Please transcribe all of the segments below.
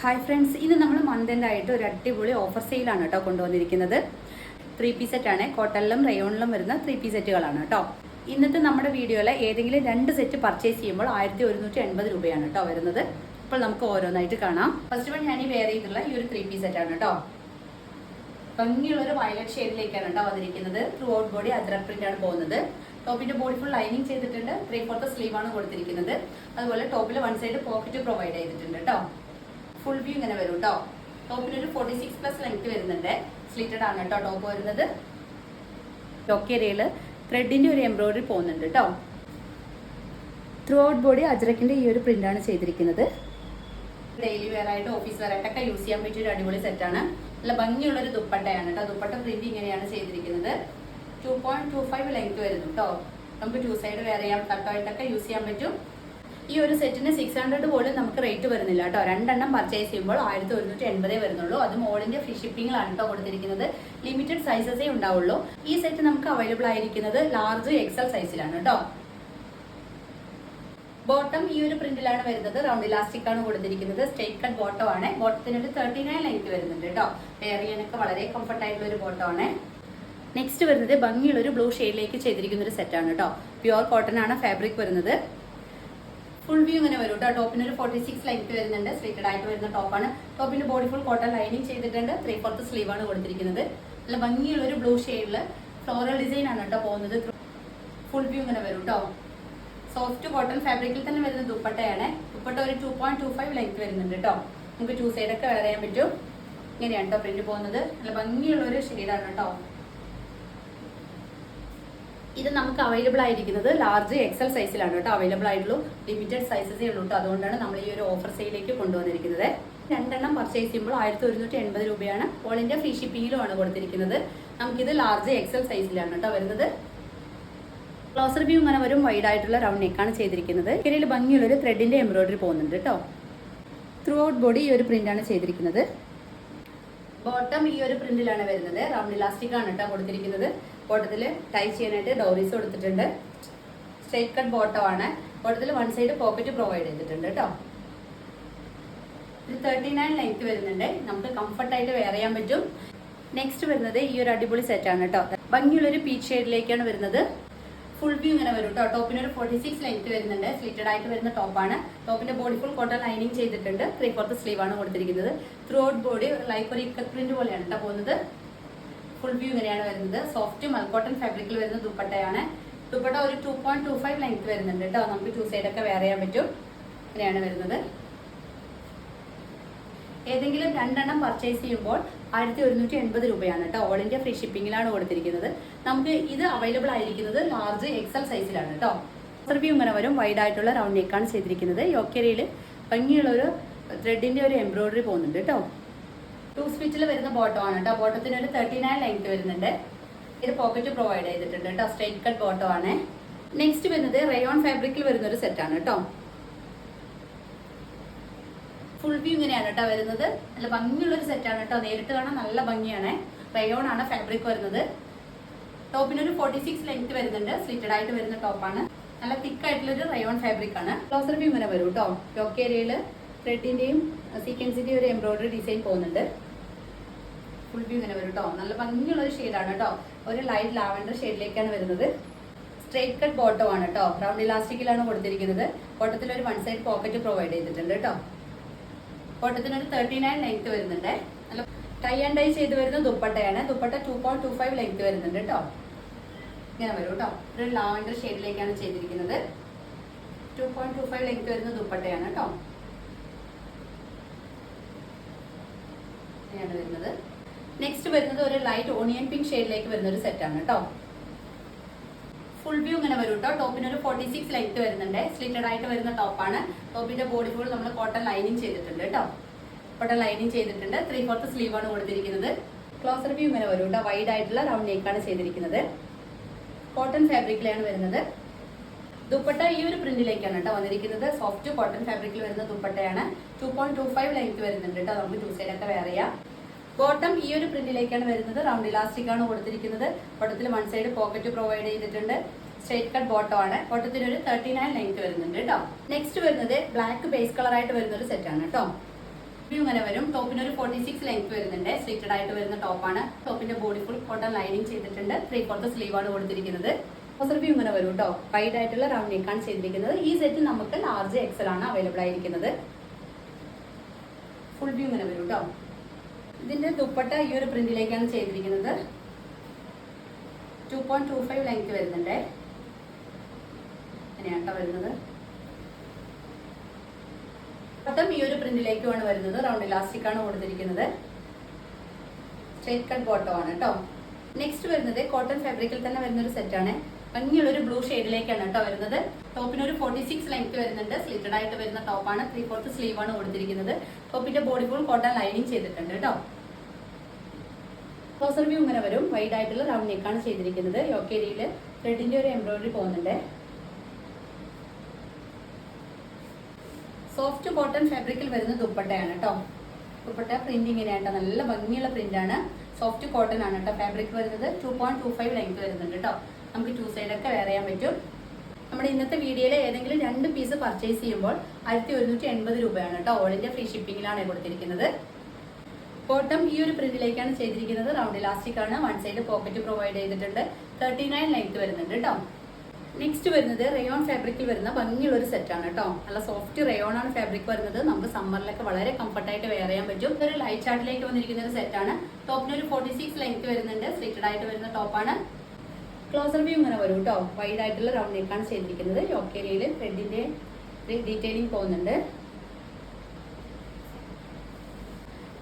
Hi friends, ഇന്ന് നമ്മൾ month ആയിട്ട് ഒരു അടിപൊളി ഓഫർ സെയിലാണ് കേട്ടോ കൊണ്ടുവന്നിരിക്കുന്നത്. 3 പീസ് സെറ്റാണ്. കോട്ടണിലും റയോണിലും വരുന്ന 3 പീസ് സെറ്റുകളാണ് കേട്ടോ. ഇന്നത്തെ നമ്മുടെ വീഡിയോയിൽ ഏതെങ്കിലും 2 സെറ്റ് പർച്ചേസ് ചെയ്യുമ്പോൾ 1180 രൂപയാണ് കേട്ടോ വരുന്നത്. അപ്പോൾ നമുക്ക് ഓരോന്നായിട്ട് കാണാം. ഫസ്റ്റ് വൺ ഞാൻ ഈ വെയർ ചെയ്തിട്ടുള്ള ഈ ഒരു 3 പീസ് സെറ്റാണ് കേട്ടോ. ഭംഗിയുള്ളൊരു വയലറ്റ് ഷെയ്ഡിലേക്കാണ് കേട്ടോ വന്നിരിക്കുന്നത്. Through out body ajrak print ആണ് പോകുന്നത്. ടോപ്പിന്റെ ബോഡി ഫുൾ ലൈനിങ് ചെയ്തിട്ടുണ്ട്. 3/4 സ്ലീവ് ആണ് കൊടുത്തിരിക്കുന്നത്. അതുപോലെ ടോപ്പിൽ 1 സൈഡ് പോക്കറ്റ് പ്രൊവൈഡ് ചെയ്തിട്ടുണ്ട് കേട്ടോ. ഫുൾ വ്യൂ ഇങ്ങനെ വരും കേട്ടോ. ടോപ്പിനൊരു 46+ ലെങ്ത് വരുന്നുണ്ട്. സ്ലിറ്റഡ് ആണ് കേട്ടോ ടോപ്പ് വരുന്നത്. ടോക്കേരിയയില് ത്രെഡിന്റെ ഒരു എംബ്രോയിഡറി പോകുന്നുണ്ട് കേട്ടോ. ത്രൂ ഔട്ട് ബോഡി അജ്രക്കിന്റെ ഈ ഒരു പ്രിന്റ് ആണ് ചെയ്തിരിക്കുന്നത്. ഡെയിലി വെയർ ആയിട്ട് ഓഫീസ് വെയർ ആയിട്ടൊക്കെ യൂസ് ചെയ്യാൻ പറ്റിയ ഒരു അടിപൊളി സെറ്റാണ്. നല്ല ഭംഗിയുള്ളൊരു ദുപ്പട്ടയാണ് കേട്ടോ. ദുപ്പട്ട പ്രിന്റ് ഇങ്ങനെയാണ് ചെയ്തിരിക്കുന്നത്. 2.25 ലെങ്ത് വരുന്നു കേട്ടോ. നമുക്ക് 2 സൈഡ് വെയർ ചെയ്യാം, തട്ടായിട്ടൊക്കെ യൂസ് ചെയ്യാൻ പറ്റും. ഈ ഒരു സെറ്റിന് 600 പോലും നമുക്ക് റേറ്റ് വരുന്നില്ല കേട്ടോ. 2 എണ്ണം പർച്ചേസ് ചെയ്യുമ്പോൾ 1180 വരുന്നുള്ളൂ. അതും ഓൾ ഇന്ത്യ ഫ്രീ ഷിപ്പിംഗിലാണ് കേട്ടോ കൊടുത്തിരിക്കുന്നത്. ലിമിറ്റഡ് സൈസസേ ഉണ്ടാവുള്ളൂ. ഈ സെറ്റ് നമുക്ക് അവൈലബിൾ ആയിരിക്കുന്നത് ലാർജ് എക്സൽ സൈസിലാണ് കേട്ടോ. ബോട്ടം ഈ ഒരു പ്രിന്റിലാണ് വരുന്നത്. റൗണ്ട് ഇലാസ്റ്റിക് ആണ് കൊടുത്തിരിക്കുന്നത്. സ്ട്രെയിറ്റ് കട്ട് ബോട്ടം ആണ്. ബോട്ടത്തിനൊരു 39 ലെങ്ത് വരുന്നുണ്ട് കേട്ടോ. വെയർ ചെയ്യാനൊക്കെ വളരെ കംഫർട്ട് ആയിട്ടുള്ള ഒരു ബോട്ടം ആണ്. നെക്സ്റ്റ് വരുന്നത് ഭംഗിയുള്ള ഒരു ബ്ലൂ ഷെയ്ഡിലേക്ക് ചെയ്തിരിക്കുന്ന ഒരു സെറ്റാണ് കേട്ടോ. പ്യുവർ കോട്ടൺ ആണ് ഫാബ്രിക് വരുന്നത്. ഫുൾ വ്യൂ ഇങ്ങനെ വരും കേട്ടോ. ടോപ്പിനൊരു 46 ലെങ്ത് വരുന്നുണ്ട്. സ്ലിറ്റഡ് ആയിട്ട് വരുന്ന ടോപ്പാണ്. ടോപ്പിന്റെ ബോഡി ഫുൾ കോട്ടൺ ലൈനിങ് ചെയ്തിട്ടുണ്ട്. 3/4 സ്ലീവ് ആണ് കൊടുത്തിരിക്കുന്നത്. നല്ല ഭംഗിയുള്ള ഒരു ബ്ലൂ ഷെയ്ഡിൽ ഫ്ലോറൽ ഡിസൈൻ ആണ് കേട്ടോ പോകുന്നത്. ഫുൾ വ്യൂ ഇങ്ങനെ വരും കേട്ടോ. സോഫ്റ്റ് കോട്ടൺ ഫാബ്രിക്കിൽ തന്നെ വരുന്ന ദുപ്പട്ടയാണ്. ദുപ്പട്ട ഒരു 2.25 ലെങ്ത് വരുന്നുണ്ട് കേട്ടോ. നമുക്ക് 2 സൈഡൊക്കെ വെയർ ചെയ്യാൻ പറ്റും. ഇങ്ങനെയാണ് കേട്ടോ പ്രിന്റ് പോകുന്നത്. നല്ല ഭംഗിയുള്ള ഒരു ഷെയ്ഡാണ് കേട്ടോ. ഇത് നമുക്ക് അവൈലബിൾ ആയിരിക്കുന്നത് ലാർജ് എക്സൽ സൈസിലാണ് കേട്ടോ അവൈലബിൾ ആയിട്ടുള്ളൂ. ലിമിറ്റഡ് സൈസസേ ഉള്ളൂ കേട്ടോ. അതുകൊണ്ടാണ് നമ്മൾ ഈ ഒരു ഓഫർ സെയിലേക്ക് കൊണ്ടുവന്നിരിക്കുന്നത്. 2 എണ്ണം പർച്ചേസ് ചെയ്യുമ്പോൾ 1180 രൂപയാണ്. ഓൾ ഇന്ത്യ ഫ്രീ ഷിപ്പിംഗിലുമാണ് കൊടുത്തിരിക്കുന്നത്. നമുക്കിത് ലാർജ് എക്സൽ സൈസിലാണ് കേട്ടോ വരുന്നത്. ക്ലോസർ വ്യൂ ഇങ്ങനെ വരും. വൈഡ് ആയിട്ടുള്ള റൗണ്ട് നെക്കാണ് ചെയ്തിരിക്കുന്നത്. ഇതിൽ ഭംഗിയുള്ളൊരു ത്രെഡിന്റെ എംബ്രോയിഡറി പോകുന്നുണ്ട് കേട്ടോ. ത്രൂ ഔട്ട് ബോഡി ഈ ഒരു പ്രിന്റ് ആണ് ചെയ്തിരിക്കുന്നത്. ബോട്ടം ഈ ഒരു പ്രിന്റിലാണ് വരുന്നത്. റൗണ്ട് ഇലാസ്റ്റിക് ആണ് കേട്ടോ കൊടുത്തിരിക്കുന്നത്. ബോട്ടത്തിൽ ടൈ ചെയ്യാനായിട്ട് ഡോറീസ് കൊടുത്തിട്ടുണ്ട്. സ്ട്രെയിറ്റ് കട്ട് ബോട്ടം ആണ്. ബോട്ടത്തിൽ 1 സൈഡ് പോക്കറ്റ് പ്രൊവൈഡ് ചെയ്തിട്ടുണ്ട് കേട്ടോ. ഇത് 39 ലെങ്ത് വരുന്നുണ്ട്. നമുക്ക് കംഫർട്ടായിട്ട് വെയർ ചെയ്യാൻ പറ്റും. നെക്സ്റ്റ് വരുന്നത് ഈ ഒരു അടിപൊളി സെറ്റ് ആണ് കേട്ടോ. ഭംഗിയുള്ളൊരു പീച്ച് ഷെയ്ഡിലേക്കാണ് വരുന്നത്. ഫുൾ വ്യൂ ഇങ്ങനെ വരും കേട്ടോ. ടോപ്പിനൊരു 46 ലെങ്ത് വരുന്നുണ്ട്. സ്ലിറ്റഡ് ആയിട്ട് വരുന്ന ടോപ്പാണ്. ടോപ്പിന്റെ ബോഡി ഫുൾ കോട്ടൺ ലൈനിങ് ചെയ്തിട്ടുണ്ട്. 3/4 സ്ലീവ് ആണ് കൊടുത്തിരിക്കുന്നത്. ത്രൂ ഔട്ട് ബോഡി ലൈക്ക് ഒരു ഇക്കത്ത് പ്രിന്റ് പോലെയാണ് കേട്ടോ പോകുന്നത്. ഫുൾ വ്യൂ ഇങ്ങനെയാണ് വരുന്നത്. സോഫ്റ്റ് മൽക്കോട്ടൺ ഫാബ്രിക്കിൽ വരുന്ന ദുപ്പട്ടയാണ്. ദുപ്പട്ട ഒരു 2.25 ലെങ്ത് വരുന്നുണ്ട് കേട്ടോ. നമുക്ക് 2 സൈഡൊക്കെ വെയർ ചെയ്യാൻ പറ്റും. ഇങ്ങനെയാണ് വരുന്നത്. ഏതെങ്കിലും 2 എണ്ണം പർച്ചേസ് ചെയ്യുമ്പോൾ 1180 രൂപയാണ് കേട്ടോ. ഓൾ ഇന്ത്യ ഫ്രീ ഷിപ്പിംഗിലാണ് കൊടുത്തിരിക്കുന്നത്. നമുക്ക് ഇത് അവൈലബിൾ ആയിരിക്കുന്നത് ലാർജ് എക്സൽ സൈസിലാണ് കേട്ടോ. വ്യൂ ഇങ്ങനെ വരും. വൈഡ് ആയിട്ടുള്ള റൗണ്ട് നെക്കാണ് ചെയ്തിരിക്കുന്നത്. യോക്കേരിയിൽ ഭംഗിയുള്ള ഒരു ത്രെഡിന്റെ ഒരു എംബ്രോയിഡറി പോകുന്നുണ്ട് കേട്ടോ. 2 സ്റ്റിച്ചിൽ വരുന്ന ബോട്ടം ആണ് കേട്ടോ. ബോട്ടത്തിന് ഒരു 39 ലെങ്ത് വരുന്നുണ്ട്. ഇത് പോക്കറ്റ് പ്രൊവൈഡ് ചെയ്തിട്ടുണ്ട് കേട്ടോ. സ്ട്രെയിറ്റ് കട്ട് ബോട്ടം ആണ്. നെക്സ്റ്റ് വരുന്നത് റയോൺ ഫാബ്രിക്കിൽ വരുന്ന ഒരു സെറ്റാണ് കേട്ടോ. ഫുൾ വ്യൂ ഇങ്ങനെയാണ് കേട്ടോ വരുന്നത്. നല്ല ഭംഗിയുള്ളൊരു സെറ്റാണ് കേട്ടോ. നേരിട്ട് കാണാൻ നല്ല ഭംഗിയാണ്. റയോൺ ആണ് ഫാബ്രിക് വരുന്നത്. ടോപ്പിനൊരു 46 ലെങ്ത് വരുന്നുണ്ട്. സ്ലിറ്റഡ് ആയിട്ട് വരുന്ന ടോപ്പാണ്. നല്ല തിക്ക് ആയിട്ടുള്ളൊരു റയോൺ ഫാബ്രിക് ആണ്. ക്ലോസർ വ്യൂ ഇങ്ങനെ വരും കേട്ടോ. യോക്ക് ഏരിയയിൽ ത്രെഡിന്റെയും സീക്വൻസിന്റെയും ഒരു എംബ്രോയിഡറി ഡിസൈൻ പോകുന്നുണ്ട്. ഫുൾ വ്യൂ ഇങ്ങനെ വരും കേട്ടോ. നല്ല ഭംഗിയുള്ള ഒരു ഷെയ്ഡാണ് കേട്ടോ. ഒരു ലൈറ്റ് ലാവൻഡർ ഷെയ്ഡിലേക്കാണ് വരുന്നത്. സ്ട്രെയിറ്റ് കട്ട് ബോട്ടം ആണ് കേട്ടോ. റൗണ്ട് ഇലാസ്റ്റിക്കിലാണ് കൊടുത്തിരിക്കുന്നത്. ബോട്ടത്തിൽ ഒരു 1 സൈഡ് പോക്കറ്റ് പ്രൊവൈഡ് ചെയ്തിട്ടുണ്ട് കേട്ടോ. ബോട്ടത്തിനൊരു 39 ലെങ്ത് വരുന്നുണ്ട്. നല്ല ടൈ ആൻഡ് ഡൈ ചെയ്ത് വരുന്ന ദുപ്പട്ടയാണ്. ദുപ്പട്ട 2.25 ലെങ്ത് വരുന്നുണ്ട് കേട്ടോ. ഇങ്ങനെ വരും കേട്ടോ. ഒരു ലാവൻഡർ ഷെയ്ഡിലേക്കാണ് ചെയ്തിരിക്കുന്നത്. 2.25 ലെങ്ത് വരുന്ന ദുപ്പട്ടയാണ് കേട്ടോ. ഇങ്ങനെയാണ് വരുന്നത്. നെക്സ്റ്റ് വരുന്നത് ഒരു ലൈറ്റ് ഓണിയൻ പിങ്ക് ഷെയ്ഡിലേക്ക് വരുന്ന ഒരു സെറ്റാണ് കേട്ടോ. ഫുൾ വ്യൂ ഇങ്ങനെ വരും കേട്ടോ. ടോപ്പിനൊരു 46 ലെങ്ത് വരുന്നുണ്ട്. സ്ലിറ്റഡ് ആയിട്ട് വരുന്ന ടോപ്പാണ്. ടോപ്പിന്റെ ബോഡി ഫുൾ നമ്മൾ കോട്ടൺ ലൈനിങ് ചെയ്തിട്ടുണ്ട് കേട്ടോ. കോട്ടൺ ലൈനിങ് ചെയ്തിട്ടുണ്ട്. 3/4 സ്ലീവ് ആണ് കൊടുത്തിരിക്കുന്നത്. ക്ലോസർ വ്യൂ ഇങ്ങനെ വരും കേട്ടോ. വൈഡ് ആയിട്ടുള്ള റൗണ്ട് നെക്കാണ് ചെയ്തിരിക്കുന്നത്. കോട്ടൺ ഫാബ്രിക്കിലാണ് വരുന്നത്. ദുപ്പട്ട ഈ ഒരു പ്രിന്റിലേക്കാണ് കേട്ടോ വന്നിരിക്കുന്നത്. സോഫ്റ്റ് കോട്ടൺ ഫാബ്രിക്കിൽ വരുന്ന ദുപ്പട്ടയാണ്. 2.25 ലെങ്ത് വരുന്നുണ്ട് കേട്ടോ. നമുക്ക് 2 സൈഡൊക്കെ വെയർ ചെയ്യാം. ബോട്ടം ഈ ഒരു പ്രിന്റിലേക്കാണ് വരുന്നത്. റൗണ്ട് ഇലാസ്റ്റിക് ആണ് കൊടുത്തിരിക്കുന്നത്. ബോട്ടത്തിൽ 1 സൈഡ് പോക്കറ്റ് പ്രൊവൈഡ് ചെയ്തിട്ടുണ്ട്. സ്ട്രെയിറ്റ് കട്ട് ബോട്ടം ആണ്. ബോട്ടത്തിന് ഒരു 39 ലെങ്ത് വരുന്നുണ്ട് കേട്ടോ. നെക്സ്റ്റ് വരുന്നത് ബ്ലാക്ക് ബേസ് കളർ ആയിട്ട് വരുന്ന ഒരു സെറ്റ് ആണ് കേട്ടോ. ഇങ്ങനെ വരും. ടോപ്പിന് ഒരു 46 ലെങ്ത് വരുന്നുണ്ട്. സ്ലിറ്റഡ് ആയിട്ട് വരുന്ന ടോപ്പാണ്. ടോപ്പിന്റെ ബോഡി ഫുൾ കോട്ടൺ ലൈനിങ് ചെയ്തിട്ടുണ്ട്. 3/4 സ്ലീവ് ആണ് കൊടുത്തിരിക്കുന്നത്. ട്രൗസർ വ്യൂ ഇങ്ങനെ വരും കേട്ടോ. വൈഡ് ആയിട്ടുള്ള റൗണ്ട് നെക്കാണ് ചെയ്തിരിക്കുന്നത്. ഈ സെറ്റ് നമുക്ക് ലാർജ് എക്സൽ ആണ് അവൈലബിൾ ആയിരിക്കുന്നത്. ഫുൾ വ്യൂ ഇങ്ങനെ വരും കേട്ടോ. ഇതിന്റെ ദുപ്പട്ട ഈ ഒരു പ്രിന്റിലേക്കാണ് ചെയ്തിരിക്കുന്നത്. 2.25 ലെങ്ത് വരുന്നുണ്ട്. അങ്ങനെയാണ് വരുന്നത്. ബോട്ടം ഈ ഒരു പ്രിന്റിലേക്കുമാണ് വരുന്നത്. റൗണ്ട് ഇലാസ്റ്റിക് ആണ് കൊടുത്തിരിക്കുന്നത്. സ്ട്രേറ്റ് കട്ട് ബോട്ടം ആണ് കേട്ടോ. നെക്സ്റ്റ് വരുന്നത് കോട്ടൺ ഫാബ്രിക്കിൽ തന്നെ വരുന്ന ഒരു സെറ്റ് ആണ്. ഭംഗിയുള്ളൊരു ബ്ലൂ ഷെയ്ഡിലേക്കാണ് കേട്ടോ വരുന്നത്. ടോപ്പിന് ഒരു 46 ലെങ്ത് വരുന്നുണ്ട്. സ്ലിറ്റഡ് ആയിട്ട് വരുന്ന ടോപ്പാണ്. 3/4 സ്ലീവ് ആണ് കൊടുത്തിരിക്കുന്നത്. ടോപ്പിന്റെ ബോഡി ഫുൾ കോട്ടൺ ലൈനിങ് ചെയ്തിട്ടുണ്ട് കേട്ടോ. ട്രൗസർ വ്യൂ ഇങ്ങനെ വരും. വൈഡ് ആയിട്ടുള്ള റൗണ്ട് നെക്കാണ് ചെയ്തിരിക്കുന്നത്. യോക്ക് ഏരിയയിൽ ത്രെഡിന്റെ ഒരു എംബ്രോയിഡറി പോകുന്നുണ്ട്. സോഫ്റ്റ് കോട്ടൺ ഫാബ്രിക്കിൽ വരുന്ന ദുപ്പട്ടയാണ് കേട്ടോ. ദുപ്പട്ട പ്രിന്റ് ഇങ്ങനെയാട്ടോ. നല്ല ഭംഗിയുള്ള പ്രിന്റ് ആണ്. സോഫ്റ്റ് കോട്ടൺ ആണ് കേട്ടോ. ഫാബ്രിക് വരുന്നത് 2.25 ലെങ്ത് വരുന്നുണ്ട് കേട്ടോ. നമുക്ക് 2 സൈഡൊക്കെ വെയർ ചെയ്യാൻ പറ്റും. നമ്മുടെ ഇന്നത്തെ വീഡിയോയിൽ ഏതെങ്കിലും 2 പീസ് പർച്ചേസ് ചെയ്യുമ്പോൾ 1180 രൂപയാണ് കേട്ടോ. ഓൾ ഇന്ത്യ ഫ്രീ ഷിപ്പിംഗിലാണ് കൊടുത്തിരിക്കുന്നത്. ബോട്ടം ഈ ഒരു പ്രിന്റിലേക്കാണ് ചെയ്തിരിക്കുന്നത്. റൗണ്ട് ഇലാസ്റ്റിക് ആണ്. 1 സൈഡ് പോക്കറ്റ് പ്രൊവൈഡ് ചെയ്തിട്ടുണ്ട്. 39 ലെങ്ത് വരുന്നുണ്ട് കേട്ടോ. നെക്സ്റ്റ് വരുന്നത് റയോൺ ഫാബ്രിക്കിൽ വരുന്ന ഭംഗിയുള്ള ഒരു സെറ്റ് ആണ് കേട്ടോ. നല്ല സോഫ്റ്റ് റയോൺ ആണ് ഫാബ്രിക് വരുന്നത്. നമുക്ക് സമ്മറിലൊക്കെ വളരെ കംഫർട്ടായിട്ട് വെയർ ചെയ്യാൻ പറ്റും. ഇതൊരു ലൈറ്റ് ചാർട്ടിലേക്ക് വന്നിരിക്കുന്ന ഒരു സെറ്റ് ആണ്. ടോപ്പിന് ഒരു 46 ലെങ്ത് വരുന്നുണ്ട്. സ്ലിറ്റഡ് ആയിട്ട് വരുന്ന ടോപ്പാണ്. ക്ലോസർ വ്യൂ ഇങ്ങനെ വരും കേട്ടോ. വൈഡ് ആയിട്ടുള്ള റൗണ്ട് നെക്കാണ് ചെയ്തിരിക്കുന്നത്. യോക്ക് ഏരിയയിൽ ത്രെഡിന്റെ ഡീറ്റെയിലിംഗ് പോകുന്നുണ്ട്.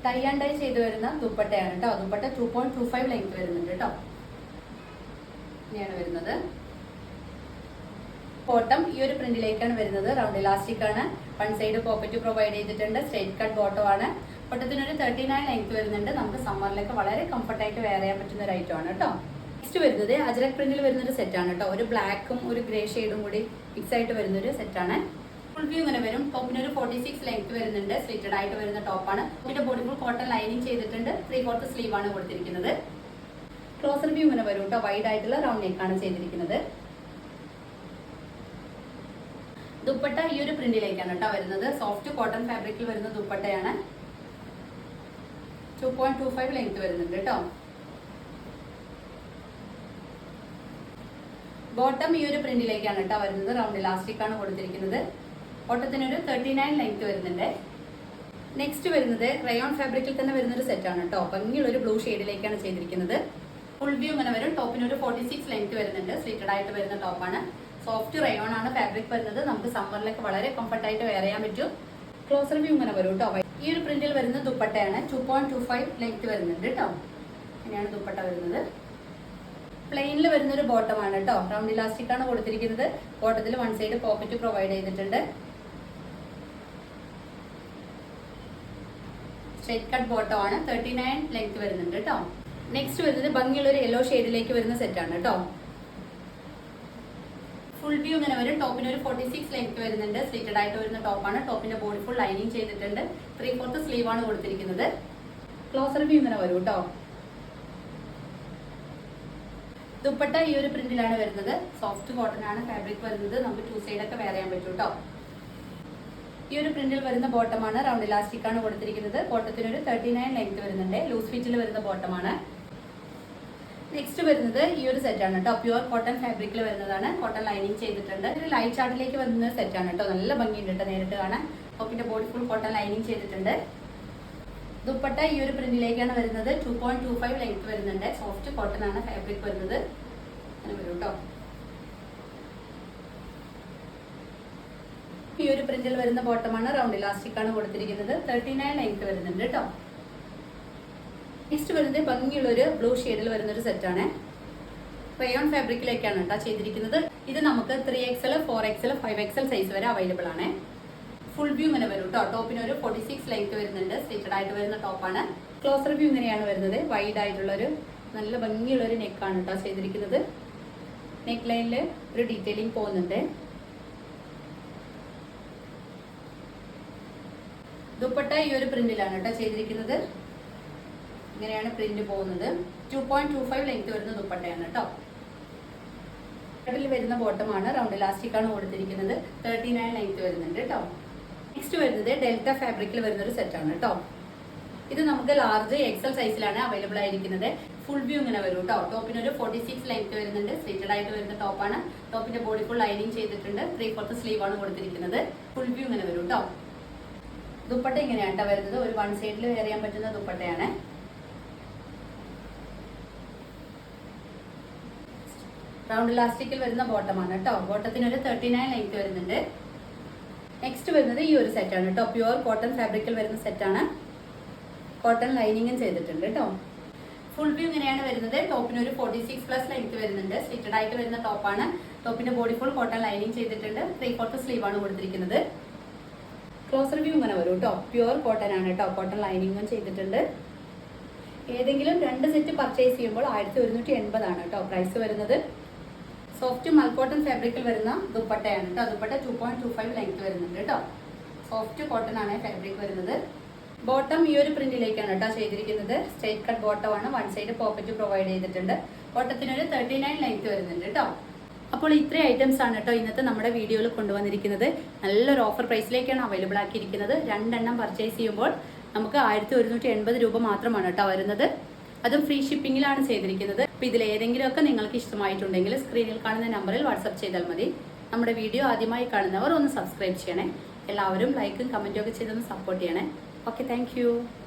ടൈ ആൻഡ് ഡൈ ചെയ്ത് വരുന്ന ദുപ്പട്ടയാണ് കേട്ടോ. ദുപ്പട്ട 2.25 ലെങ്ത് വരുന്നുണ്ട് കേട്ടോ. ഇങ്ങനെയാണ് വരുന്നത്. ബോട്ടം ഈ ഒരു പ്രിന്റിലേക്കാണ് വരുന്നത്. റൗണ്ട് ഇലാസ്റ്റിക് ആണ്. 1 സൈഡ് പോക്കറ്റ് പ്രൊവൈഡ് ചെയ്തിട്ടുണ്ട്. സ്ട്രേറ്റ് കട്ട് ബോട്ടം ആണ്. ബോട്ടത്തിനൊരു 39 ലെങ്ത് വരുന്നുണ്ട്. നമുക്ക് സമ്മറിലൊക്കെ വളരെ കംഫർട്ടായിട്ട് വെയർ ചെയ്യാൻ പറ്റുന്ന ഒരു ഐറ്റം ആണ് കേട്ടോ. നെക്സ്റ്റ് വരുന്നത് അജ്രക് പ്രിന്റിൽ വരുന്ന ഒരു സെറ്റ് ആണ് കേട്ടോ. ഒരു ബ്ലാക്കും ഒരു ഗ്രേ ഷെയ്ഡും കൂടി മിക്സ് ആയിട്ട് വരുന്ന ഒരു സെറ്റ് ആണ്. ഫുൾ വ്യൂ ഇങ്ങനെ വരും. ടോപ്പിന് ഒരു 46 ലെങ്ത് വരുന്നുണ്ട്. സ്ലിറ്റഡ് ആയിട്ട് വരുന്ന ടോപ്പാണ്. ടോപ്പിന്റെ ബോഡി ഫുൾ കോട്ടൺ ലൈനിങ് ചെയ്തിട്ടുണ്ട്. 3/4 സ്ലീവ് ആണ് കൊടുത്തിരിക്കുന്നത്. ക്ലോസർ വ്യൂ ഇങ്ങനെ വരും കേട്ടോ. വൈഡ് ആയിട്ടുള്ള റൗണ്ട് നെക്കാണ് ചെയ്തിരിക്കുന്നത്. ദുപ്പട്ട ഈ ഒരു പ്രിന്റിലേക്കാണ് കേട്ടോ വരുന്നത്. സോഫ്റ്റ് കോട്ടൺ ഫാബ്രിക്കിൽ വരുന്ന ദുപ്പട്ടയാണ്. 2.25 ലെങ്ത് വരുന്നുണ്ട് കേട്ടോ. ബോട്ടം ഈ ഒരു പ്രിന്റിലേക്കാണ് കേട്ടോ വരുന്നത്. റൗണ്ട് ഇലാസ്റ്റിക് ആണ് കൊടുത്തിരിക്കുന്നത്. ബോട്ടത്തിനൊരു 39 ലെങ്ത് വരുന്നുണ്ട്. നെക്സ്റ്റ് വരുന്നത് റയോൺ ഫാബ്രിക്കിൽ തന്നെ വരുന്ന ഒരു സെറ്റ് ആണ് കേട്ടോ. ഭംഗിയുള്ള ഒരു ബ്ലൂ ഷെയ്ഡിലേക്കാണ് ചെയ്തിരിക്കുന്നത്. ഫുൾ വ്യൂ ഇങ്ങനെ വരും. ടോപ്പിനൊരു 46 ലെങ്ത് വരുന്നുണ്ട്. സ്ലിറ്റഡ് ആയിട്ട് വരുന്ന ടോപ്പാണ്. സോഫ്റ്റ് റയോൺ ആണ് ഫാബ്രിക് വരുന്നത്. നമുക്ക് സമ്മറിലൊക്കെ വളരെ കംഫർട്ടായിട്ട് വെയർ ചെയ്യാൻ പറ്റും. ക്ലോസർ വ്യൂ ഇങ്ങനെ വരും കേട്ടോ. ഈ ഒരു പ്രിന്റിൽ വരുന്ന ദുപ്പട്ടയാണ്. 2.25 ലെങ്ത് വരുന്നുണ്ട് കേട്ടോ. ഇങ്ങനെയാണ് ദുപ്പട്ട വരുന്നത്. പ്ലെയിനിൽ വരുന്ന ഒരു ബോട്ടമാണ് കേട്ടോ. റൗണ്ട് ഇലാസ്റ്റിക് ആണ് കൊടുത്തിരിക്കുന്നത്. ബോട്ടത്തിൽ 1 സൈഡ് പോക്കറ്റ് പ്രൊവൈഡ് ചെയ്തിട്ടുണ്ട്. സ്ട്രേറ്റ് കട്ട് ബോട്ടം ആണ്. 39 ലെങ്ത് വരുന്നുണ്ട് കേട്ടോ. നെക്സ്റ്റ് വരുന്നത് ഭംഗിയുള്ള ഒരു യെല്ലോ ഷെയ്ഡിലേക്ക് വരുന്ന സെറ്റ് ആണ് കേട്ടോ. ഫുൾ വ്യൂ ഇങ്ങനെ വരും. ടോപ്പിന് ഒരു 46 ലെങ്ത് വരുന്നുണ്ട്. സ്ലിറ്റഡ് ആയിട്ട് വരുന്ന ടോപ്പാണ്. ടോപ്പിന്റെ ബോഡി ഫുൾ ലൈനിങ് ചെയ്തിട്ടുണ്ട്. 3/4 സ്ലീവ് ആണ് കൊടുത്തിരിക്കുന്നത്. ക്ലോസർ വ്യൂ ഇങ്ങനെ വരും കേട്ടോ. ദുപ്പട്ട ഈ ഒരു പ്രിന്റിലാണ് വരുന്നത്. സോഫ്റ്റ് കോട്ടൺ ആണ് ഫാബ്രിക് വരുന്നത്. നമുക്ക് 2 സൈഡൊക്കെ വെയർ ചെയ്യാൻ പറ്റും കേട്ടോ. ഈ ഒരു പ്രിന്റിൽ വരുന്ന ബോട്ടമാണ്. റൗണ്ട് ഇലാസ്റ്റിക് ആണ് കൊടുത്തിരിക്കുന്നത്. ബോട്ടത്തിനൊരു 39 ലെങ്ത് വരുന്നുണ്ട്. ലൂസ് ഫിറ്റിൽ വരുന്ന ബോട്ടമാണ്. നെക്സ്റ്റ് വരുന്നത് ഈ ഒരു സെറ്റ് ആണ് കേട്ടോ. പ്യുവർ കോട്ടൺ ഫാബ്രിക്കിൽ വരുന്നതാണ്. കോട്ടൺ ലൈനിങ് ചെയ്തിട്ടുണ്ട്. ഒരു ലൈറ്റ് ചാർട്ടിലേക്ക് വരുന്ന സെറ്റ് ആണ് കേട്ടോ. നല്ല ഭംഗിയുണ്ട് കേട്ടോ നേരിട്ട് കാണാൻ. ടോപ്പിന്റെ ബോഡി ഫുൾ കോട്ടൺ ലൈനിങ് ചെയ്തിട്ടുണ്ട്. ദുപ്പട്ട ഈ ഒരു പ്രിന്റിലേക്കാണ് വരുന്നത്. 2.25 ലെങ്ത് വരുന്നുണ്ട്. സോഫ്റ്റ് കോട്ടൺ ആണ് ഫാബ്രിക് വരുന്നത്. അങ്ങനെ വരും കേട്ടോ. ഈ ഒരു പ്രിന്റിൽ വരുന്ന ബോട്ടമാണ്. റൗണ്ട് ഇലാസ്റ്റിക് ആണ് കൊടുത്തിരിക്കുന്നത്. 39 ലെങ്ത് വരുന്നുണ്ട് കേട്ടോ. നെക്സ്റ്റ് വരുന്നത് ഭംഗിയുള്ള ഒരു ബ്ലൂ ഷെയ്ഡിൽ വരുന്ന ഒരു സെറ്റ് ആണ്. റയോൺ ഫാബ്രിക്കിലേക്കാണ് കേട്ടോ ചെയ്തിരിക്കുന്നത്. ഇത് നമുക്ക് 3XL 4XL 5XL സൈസ് വരെ അവൈലബിൾ ആണ്. ഫുൾ വ്യൂ ഇങ്ങനെ വരും കേട്ടോ. ടോപ്പിന് ഒരു 46 ലെങ്ത് വരുന്നുണ്ട്. സ്ലിറ്റഡ് ആയിട്ട് വരുന്ന ടോപ്പാണ്. ക്ലോസർ വ്യൂ ഇങ്ങനെയാണ് വരുന്നത്. വൈഡ് ആയിട്ടുള്ള ഒരു നല്ല ഭംഗിയുള്ള ഒരു നെക്കാണ് കേട്ടോ ചെയ്തിരിക്കുന്നത്. നെക്ക് ലൈനിൽ ഒരു ഡീറ്റെയിലിംഗ് പോകുന്നുണ്ട്. ദുപ്പട്ട ഈ ഒരു പ്രിന്റിലാണ് കേട്ടോ ചെയ്തിരിക്കുന്നത്. ഇങ്ങനെയാണ് പ്രിന്റ് പോകുന്നത്. 2.25 ലെങ്ത് വരുന്ന ദുപ്പട്ടയാണ് കേട്ടോ. വരുന്ന ബോട്ടമാണ്. റൗണ്ട് ഇലാസ്റ്റിക് ആണ് കൊടുത്തിരിക്കുന്നത്. 39 ലെങ്ത് വരുന്നുണ്ട് കേട്ടോ. നെക്സ്റ്റ് വരുന്നത് ഡെൽറ്റ ഫാബ്രിക്കിൽ വരുന്ന ഒരു സെറ്റാണ് കേട്ടോ. ഇത് നമുക്ക് ലാർജ് എക്സൽ സൈസിലാണ് അവൈലബിൾ ആയിരിക്കുന്നത്. ഫുൾ വ്യൂ ഇങ്ങനെ വരും കേട്ടോ. ടോപ്പിന് ഒരു 46 ലെങ്ത് വരുന്നുണ്ട്. സ്ലിറ്റഡ് ആയിട്ട് വരുന്ന ടോപ്പാണ്. ടോപ്പിന്റെ ബോഡി ഫുൾ ലൈനിങ് ചെയ്തിട്ടുണ്ട്. 3/4 സ്ലീവ് ആണ് കൊടുത്തിരിക്കുന്നത്. ഫുൾ വ്യൂ ഇങ്ങനെ വരും കേട്ടോ. ദുപ്പട്ട ഇങ്ങനെയാണ് കേട്ടോ വരുന്നത്. ഒരു വൺ സൈഡിൽ വെയർ ചെയ്യാൻ പറ്റുന്ന ദുപ്പട്ടയാണ്. റൗണ്ട് ഇലാസ്റ്റിക്കിൽ വരുന്ന ബോട്ടമാണ് കേട്ടോ. ബോട്ടത്തിന് ഒരു 39 ലെങ്ത് വരുന്നുണ്ട്. നെക്സ്റ്റ് വരുന്നത് ഈ ഒരു സെറ്റാണ് കേട്ടോ. പ്യുവർ കോട്ടൺ ഫാബ്രിക്കിൽ വരുന്ന സെറ്റാണ്. കോട്ടൺ ലൈനിങ്ങും ചെയ്തിട്ടുണ്ട് കേട്ടോ. ഫുൾ വ്യൂ ഇങ്ങനെയാണ് വരുന്നത്. ടോപ്പിന് ഒരു 46+ ലെങ്ത് വരുന്നുണ്ട്. സ്ലിറ്റഡ് ആയിട്ട് വരുന്ന ടോപ്പാണ്. ടോപ്പിന്റെ ബോഡി ഫുൾ കോട്ടൺ ലൈനിങ് ചെയ്തിട്ടുണ്ട്. 3/4 സ്ലീവ് ആണ് കൊടുത്തിരിക്കുന്നത്. ക്ലോസർ വ്യൂ ഇങ്ങനെ വരും കേട്ടോ. പ്യുവർ കോട്ടൺ ആണ് കേട്ടോ. കോട്ടൺ ലൈനിങ്ങും ചെയ്തിട്ടുണ്ട്. ഏതെങ്കിലും 2 സെറ്റ് പർച്ചേസ് ചെയ്യുമ്പോൾ 1180 ആണ് കേട്ടോ പ്രൈസ് വരുന്നത്. സോഫ്റ്റ് മൽക്കോട്ടൺ ഫാബ്രിക്കിൽ വരുന്ന ദുപ്പട്ടയാണ് കേട്ടോ. ദുപ്പട്ട 2.25 ലെങ്ത് വരുന്നുണ്ട് കേട്ടോ. സോഫ്റ്റ് കോട്ടൺ ആണ് ഫാബ്രിക് വരുന്നത്. ബോട്ടം ഈ ഒരു പ്രിന്റിലേക്കാണ് കേട്ടോ ചെയ്തിരിക്കുന്നത്. സ്ട്രൈറ്റ് കട്ട് ബോട്ടം ആണ്. വൺ സൈഡ് പോക്കറ്റ് പ്രൊവൈഡ് ചെയ്തിട്ടുണ്ട്. ബോട്ടത്തിന് ഒരു 39 ലെങ്ത് വരുന്നുണ്ട് കേട്ടോ. അപ്പോൾ ഇത്രയും ഐറ്റംസ് ആണ് കേട്ടോ ഇന്നത്തെ നമ്മുടെ വീഡിയോയിൽ കൊണ്ടുവന്നിരിക്കുന്നത്. നല്ലൊരു ഓഫർ പ്രൈസിലേക്കാണ് അവൈലബിൾ ആക്കിയിരിക്കുന്നത്. 2 എണ്ണം പർച്ചേസ് ചെയ്യുമ്പോൾ നമുക്ക് 1180 രൂപ മാത്രമാണ് കേട്ടോ വരുന്നത്. അതും ഫ്രീ ഷിപ്പിംഗിലാണ് ചെയ്തിരിക്കുന്നത്. അപ്പോൾ ഇതിൽ ഏതെങ്കിലുമൊക്കെ നിങ്ങൾക്ക് ഇഷ്ടമായിട്ടുണ്ടെങ്കിൽ സ്ക്രീനിൽ കാണുന്ന നമ്പറിൽ വാട്സപ്പ് ചെയ്താൽ മതി. നമ്മുടെ വീഡിയോ ആദ്യമായി കാണുന്നവർ ഒന്ന് സബ്സ്ക്രൈബ് ചെയ്യണേ. എല്ലാവരും ലൈക്കും കമൻറ്റും ഒക്കെ ചെയ്തൊന്ന് സപ്പോർട്ട് ചെയ്യണേ. Okay, thank